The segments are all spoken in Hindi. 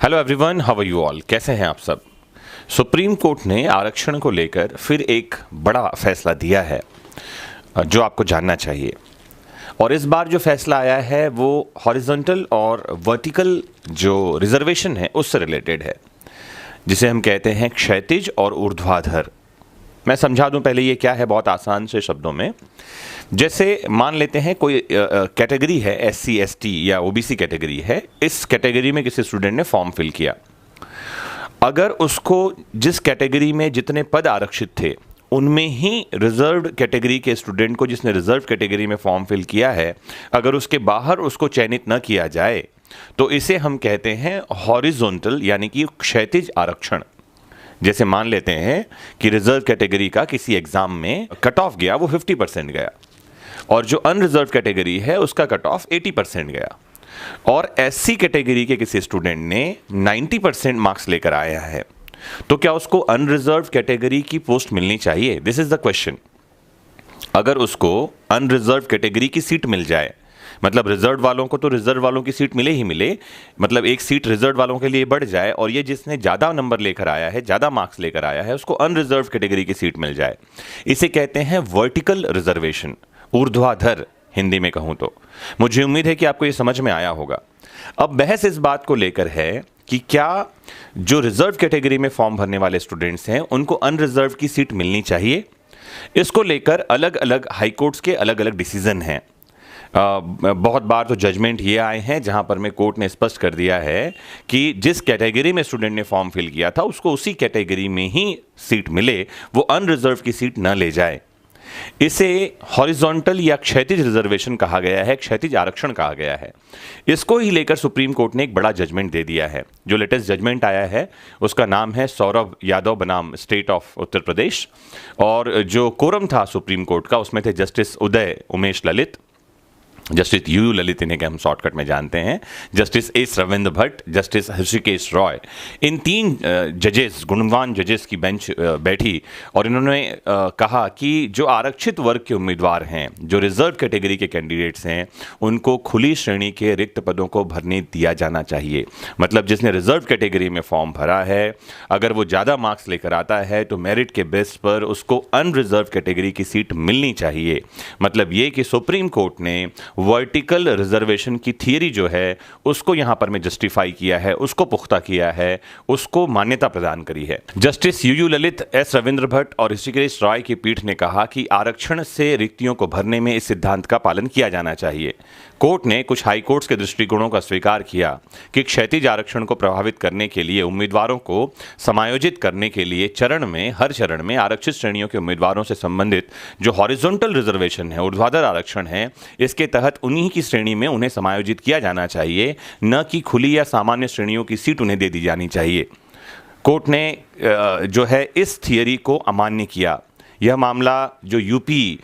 Hello everyone, how are you all. कैसे हैं आप सब। सुप्रीम कोर्ट ने आरक्षण को लेकर फिर एक बड़ा फैसला दिया है जो आपको जानना चाहिए। और इस बार जो फैसला आया है वो हॉरिजॉन्टल और वर्टिकल जो रिजर्वेशन है उससे रिलेटेड है, जिसे हम कहते हैं क्षैतिज और ऊर्ध्वाधर। मैं समझा दूं पहले ये क्या है बहुत आसान से शब्दों में। जैसे मान लेते हैं कोई कैटेगरी है, SC ST या OBC कैटेगरी है। इस कैटेगरी में किसी स्टूडेंट ने फॉर्म फिल किया। अगर उसको जिस कैटेगरी में जितने पद आरक्षित थे उनमें ही रिजर्व्ड कैटेगरी के स्टूडेंट को, जिसने रिजर्व कैटेगरी में फॉर्म फिल किया है, अगर उसके बाहर उसको चयनित न किया जाए तो इसे हम कहते हैं हॉरिजॉन्टल यानी कि क्षैतिज आरक्षण। जैसे मान लेते हैं कि रिजर्व कैटेगरी का किसी एग्जाम में कट ऑफ गया, वो 50% गया, और जो अनरिजर्व कैटेगरी है उसका कट ऑफ 80% गया, और SC कैटेगरी के किसी स्टूडेंट ने 90% मार्क्स लेकर आया है, तो क्या उसको अनरिजर्व कैटेगरी की पोस्ट मिलनी चाहिए? This is the question. अगर उसको अनरिजर्व कैटेगरी की सीट मिल जाए, मतलब रिजर्व वालों को तो रिजर्व वालों की सीट मिले ही मिले, मतलब एक सीट रिजर्व वालों के लिए बढ़ जाए, और ये जिसने ज़्यादा नंबर लेकर आया है, ज़्यादा मार्क्स लेकर आया है, उसको अनरिजर्व कैटेगरी की सीट मिल जाए, इसे कहते हैं वर्टिकल रिजर्वेशन, ऊर्ध्वाधर हिंदी में कहूँ तो। मुझे उम्मीद है कि आपको ये समझ में आया होगा। अब बहस इस बात को लेकर है कि क्या जो रिजर्व कैटेगरी में फॉर्म भरने वाले स्टूडेंट्स हैं उनको अनरिजर्व की सीट मिलनी चाहिए। इसको लेकर अलग अलग हाईकोर्ट्स के अलग अलग डिसीजन हैं। बहुत बार तो जजमेंट ये आए हैं जहां पर में कोर्ट ने स्पष्ट कर दिया है कि जिस कैटेगरी में स्टूडेंट ने फॉर्म फिल किया था उसको उसी कैटेगरी में ही सीट मिले, वो अनरिजर्व की सीट न ले जाए। इसे हॉरिजॉन्टल या क्षैतिज रिजर्वेशन कहा गया है, क्षैतिज आरक्षण कहा गया है। इसको ही लेकर सुप्रीम कोर्ट ने एक बड़ा जजमेंट दे दिया है। जो लेटेस्ट जजमेंट आया है उसका नाम है सौरभ यादव बनाम स्टेट ऑफ उत्तर प्रदेश, और जो कोरम था सुप्रीम कोर्ट का उसमें थे justice Uday Umesh Lalit, justice UU Lalit इन्हें हम शॉर्टकट में जानते हैं, justice S Ravindra Bhat, justice Hrishikesh Roy. इन तीन जजेस, गुणवान जजेस की बेंच बैठी और इन्होंने कहा कि जो आरक्षित वर्ग के उम्मीदवार हैं, जो रिजर्व कैटेगरी के कैंडिडेट्स हैं, उनको खुली श्रेणी के रिक्त पदों को भरने दिया जाना चाहिए। मतलब जिसने रिजर्व कैटेगरी में फॉर्म भरा है, अगर वो ज़्यादा मार्क्स लेकर आता है तो मेरिट के बेस पर उसको अनरिजर्व कैटेगरी की सीट मिलनी चाहिए। मतलब ये कि सुप्रीम कोर्ट ने वर्टिकल रिजर्वेशन की थियरी जो है उसको यहां पर में जस्टिफाई किया है, उसको पुख्ता किया है, उसको मान्यता प्रदान करी है। Justice UU Lalit, S Ravindra Bhatt और ऋषिकेश रॉय की पीठ ने कहा कि आरक्षण से रिक्तियों को भरने में इस सिद्धांत का पालन किया जाना चाहिए। कोर्ट ने कुछ हाई कोर्ट्स के दृष्टिकोणों का स्वीकार किया कि क्षैतिज आरक्षण को प्रभावित करने के लिए, उम्मीदवारों को समायोजित करने के लिए हर चरण में आरक्षित श्रेणियों के उम्मीदवारों से संबंधित जो हॉरिजॉन्टल रिजर्वेशन है, ऊर्ध्वाधर आरक्षण है, इसके तहत उन्हीं की श्रेणी में उन्हें समायोजित किया जाना चाहिए, न कि खुली या सामान्य श्रेणियों की सीट उन्हें दे दी जानी चाहिए। कोर्ट ने जो है इस थियरी को अमान्य किया। यह मामला जो यूपी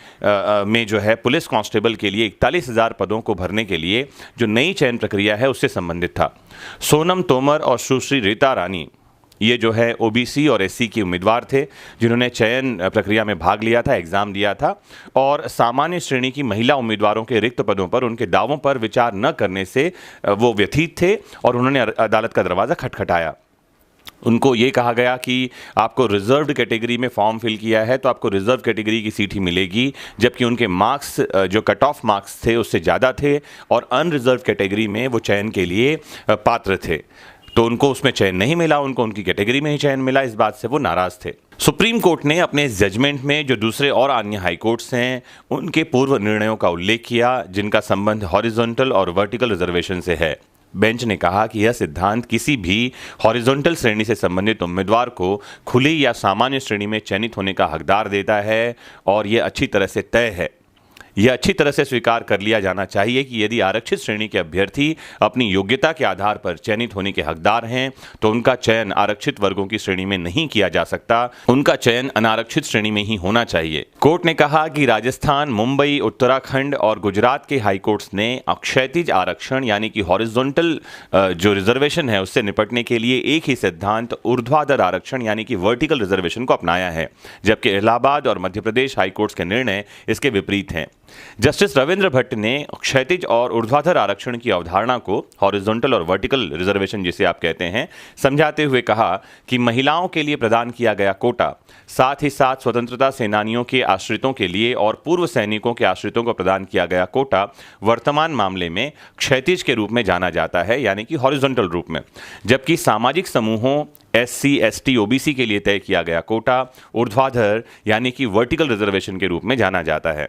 में जो है पुलिस कांस्टेबल के लिए 41,000 पदों को भरने के लिए जो नई चयन प्रक्रिया है उससे संबंधित था। सोनम तोमर और सुश्री रीता रानी, ये जो है OBC और SC के उम्मीदवार थे जिन्होंने चयन प्रक्रिया में भाग लिया था, एग्जाम दिया था, और सामान्य श्रेणी की महिला उम्मीदवारों के रिक्त पदों पर उनके दावों पर विचार न करने से वो व्यथित थे और उन्होंने अदालत का दरवाज़ा खटखटाया। उनको ये कहा गया कि आपको रिजर्व्ड कैटेगरी में फॉर्म फिल किया है तो आपको रिजर्व कैटेगरी की सीट ही मिलेगी, जबकि उनके मार्क्स जो कट ऑफ मार्क्स थे उससे ज़्यादा थे और अनरिजर्व कैटेगरी में वो चयन के लिए पात्र थे, तो उनको उसमें चयन नहीं मिला, उनको उनकी कैटेगरी में ही चयन मिला। इस बात से वो नाराज थे। सुप्रीम कोर्ट ने अपने इस जजमेंट में जो दूसरे और अन्य हाई कोर्ट्स हैं उनके पूर्व निर्णयों का उल्लेख किया जिनका संबंध हॉरिजॉन्टल और वर्टिकल रिजर्वेशन से है। बेंच ने कहा कि यह सिद्धांत किसी भी हॉरिजॉन्टल श्रेणी से संबंधित उम्मीदवार को खुली या सामान्य श्रेणी में चयनित होने का हकदार देता है, और यह अच्छी तरह से तय है। यह अच्छी तरह से स्वीकार कर लिया जाना चाहिए कि यदि आरक्षित श्रेणी के अभ्यर्थी अपनी योग्यता के आधार पर चयनित होने के हकदार हैं तो उनका चयन आरक्षित वर्गों की श्रेणी में नहीं किया जा सकता, उनका चयन अनारक्षित श्रेणी में ही होना चाहिए। कोर्ट ने कहा कि राजस्थान, मुंबई, उत्तराखंड और गुजरात के हाई कोर्ट्स ने क्षैतिज आरक्षण यानी कि हॉरिजॉन्टल जो रिजर्वेशन है उससे निपटने के लिए एक ही सिद्धांत ऊर्ध्वाधर आरक्षण यानी कि वर्टिकल रिजर्वेशन को अपनाया है, जबकि इलाहाबाद और मध्य प्रदेश हाई कोर्ट्स के निर्णय इसके विपरीत हैं। जस्टिस रविंद्र भट्ट ने क्षैतिज और ऊर्ध्वाधर आरक्षण की अवधारणा को, हॉरिजॉन्टल और वर्टिकल रिजर्वेशन जिसे आप कहते हैं, समझाते हुए कहा कि महिलाओं के लिए प्रदान किया गया कोटा, साथ ही साथ स्वतंत्रता सेनानियों के आश्रितों के लिए और पूर्व सैनिकों के आश्रितों को प्रदान किया गया कोटा वर्तमान मामले में क्षैतिज के रूप में जाना जाता है, यानी कि हॉरिजॉन्टल रूप में, जबकि सामाजिक समूहों SC, ST, OBC के लिए तय किया गया कोटा ऊर्ध्वाधर यानी कि वर्टिकल रिजर्वेशन के रूप में जाना जाता है।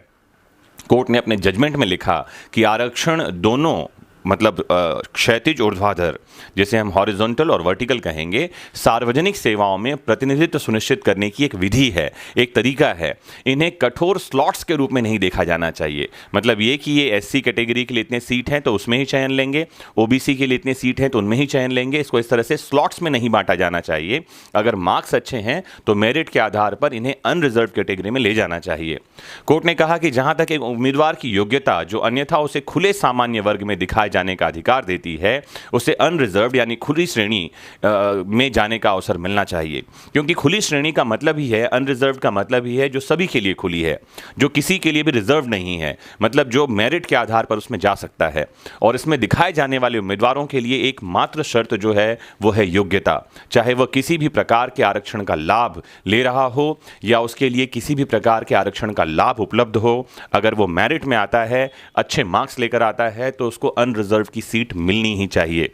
कोर्ट ने अपने जजमेंट में लिखा कि आरक्षण दोनों, मतलब क्षैतिज ऊर्ध्वाधर, जिसे हम हॉरिजॉन्टल और वर्टिकल कहेंगे, सार्वजनिक सेवाओं में प्रतिनिधित्व सुनिश्चित करने की एक विधि है, एक तरीका है। इन्हें कठोर स्लॉट्स के रूप में नहीं देखा जाना चाहिए। मतलब ये कि ये SC कैटेगरी के लिए इतने सीट हैं तो उसमें ही चयन लेंगे, OBC के लिए इतने सीट हैं तो उनमें ही चयन लेंगे, इसको इस तरह से स्लॉट्स में नहीं बांटा जाना चाहिए। अगर मार्क्स अच्छे हैं तो मेरिट के आधार पर इन्हें अनरिजर्व कैटेगरी में ले जाना चाहिए। कोर्ट ने कहा कि जहां तक एक उम्मीदवार की योग्यता जो अन्यथा उसे खुले सामान्य वर्ग में दिखाए जाने का अधिकार देती है, उसे अनरिजर्व्ड यानी खुली श्रेणी में जाने का अवसर मिलना चाहिए, क्योंकि खुली श्रेणी का मतलब ही है, अनरिजर्व्ड का मतलब ही है जो सभी के लिए खुली है, जो किसी के लिए भी रिजर्व नहीं है, मतलब जो मेरिट के आधार पर उसमें जा सकता है। और इसमें दिखाए जाने वाले उम्मीदवारों के लिए एकमात्र शर्त जो है वो है योग्यता, चाहे वह किसी भी प्रकार के आरक्षण का लाभ ले रहा हो या उसके लिए किसी भी प्रकार के आरक्षण का लाभ उपलब्ध हो। अगर वो मेरिट में आता है, अच्छे मार्क्स लेकर आता है, तो उसको अनरिजर्व की सीट मिलनी ही चाहिए।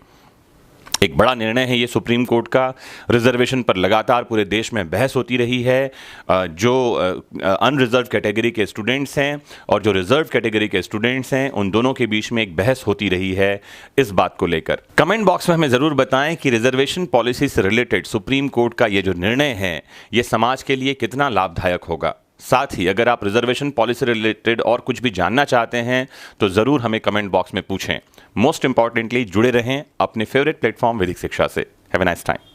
एक बड़ा निर्णय है ये सुप्रीम कोर्ट का। रिजर्वेशन पर लगातार पूरे देश में बहस होती रही है। जो अनरिजर्व कैटेगरी के स्टूडेंट्स हैं और जो रिजर्व कैटेगरी के स्टूडेंट्स हैं, उन दोनों के बीच में एक बहस होती रही है इस बात को लेकर। कमेंट बॉक्स में हमें ज़रूर बताएं कि रिजर्वेशन पॉलिसी से रिलेटेड सुप्रीम कोर्ट का ये जो निर्णय है ये समाज के लिए कितना लाभदायक होगा। साथ ही अगर आप रिजर्वेशन पॉलिसी रिलेटेड और कुछ भी जानना चाहते हैं तो ज़रूर हमें कमेंट बॉक्स में पूछें। मोस्ट इंपॉर्टेंटली जुड़े रहें अपने फेवरेट प्लेटफॉर्म वैदिक शिक्षा से। Have a nice time.